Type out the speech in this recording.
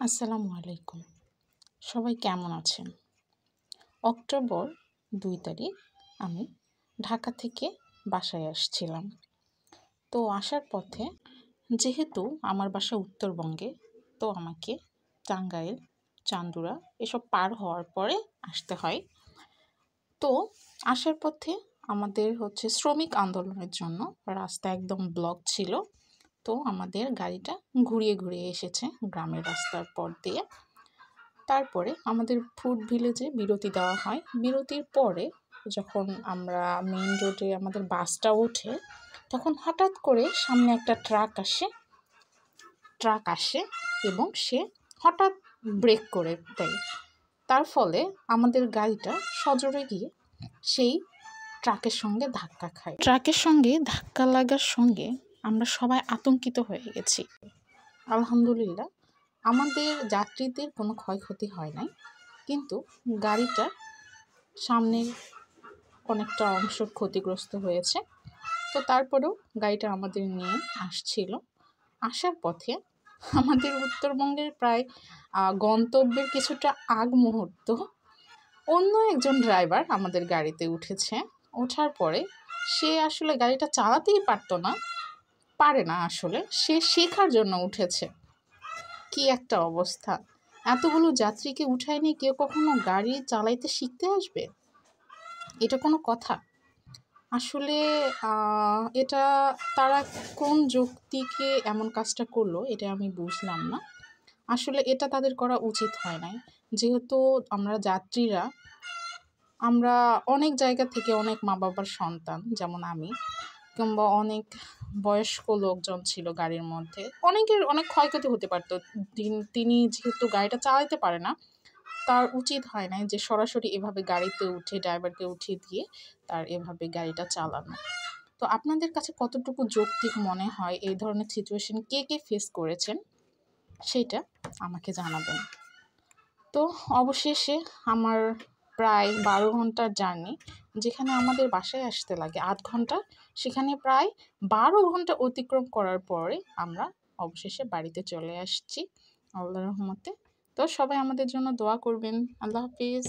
আসসালামু আলাইকুম। সবাই কেমন আছেন? অক্টোবর ২ তারিখ আমি ঢাকা থেকে বাসায় আসছিলাম। তো আসার পথে যেহেতু আমার বাসা উত্তরবঙ্গে, তো আমাকে টাঙ্গাইল, চান্দুরা এসব পার হওয়ার পরে আসতে হয়। তো আসার পথে আমাদের শ্রমিক আন্দোলনের জন্য রাস্তা একদম ব্লক ছিল। তো আমাদের গাড়িটা ঘুরিয়ে এসেছে গ্রামের রাস্তার পথ দিয়ে। তারপরে আমাদের ফুড ভিলেজে বিরতি দেওয়া হয়। বিরতির পরে যখন আমরা মেইন রোডে আমাদের বাসটা ওঠে, তখন হঠাৎ করে সামনে একটা ট্রাক আসে এবং সে হঠাৎ ব্রেক করে দেয়। তার ফলে আমাদের গাড়িটা সজোরে গিয়ে সেই ট্রাকের সঙ্গে ধাক্কা খায়। ট্রাকের সঙ্গে ধাক্কা লাগার সঙ্গে আমরা সবাই আতঙ্কিত হয়ে গেছি। আলহামদুলিল্লাহ আমাদের যাত্রীদের কোনো ক্ষয়ক্ষতি হয় নাই, কিন্তু গাড়িটা সামনের অনেকটা অংশ ক্ষতিগ্রস্ত হয়েছে। তো তারপরেও গাড়িটা আমাদের নিয়ে আসছিল। আসার পথে আমাদের উত্তরবঙ্গের প্রায় গন্তব্যের কিছুটা আগ মুহূর্ত অন্য একজন ড্রাইভার আমাদের গাড়িতে উঠেছে। ওঠার পরে সে আসলে গাড়িটা চালাতেই পারে না, আসলে সে শেখার জন্য উঠেছে। কি একটা অবস্থা! এতগুলো যাত্রীকে উঠায় নিয়ে কেউ কখনো গাড়ি চালাইতে শিখতে আসবে? এটা কোনো কথা? আসলে এটা তারা কোন যুক্তিকে এমন কাজটা করলো এটা আমি বুঝলাম না। আসলে এটা তাদের করা উচিত হয় নাই। যেহেতু আমরা যাত্রীরা, আমরা অনেক জায়গা থেকে অনেক মা বাবার সন্তান, যেমন আমি, কিংবা অনেক বয়স্ক লোকজন ছিল গাড়ির মধ্যে। অনেকের অনেক ক্ষয়ক্ষতি হতে পারত। তিনি যেহেতু গাড়িটা চালাতে পারে না, তার উচিত হয় নাই যে সরাসরি এভাবে গাড়িতে উঠে ড্রাইভারকে উঠিয়ে দিয়ে তার এভাবে গাড়িটা চালানো। তো আপনাদের কাছে কতটুকু যৌক্তিক মনে হয়? এই ধরনের সিচুয়েশন কে ফেস করেছেন সেটা আমাকে জানাবেন। তো অবশেষে আমার প্রায় ১২ ঘন্টার জার্নি, যেখানে আমাদের বাসায় আসতে লাগে ৮ ঘন্টা, সেখানে প্রায় ১২ ঘন্টা অতিক্রম করার পরে আমরা অবশেষে বাড়িতে চলে আসছি আল্লাহর রহমতে। তো সবাই আমাদের জন্য দোয়া করবেন। আল্লাহ হাফিজ।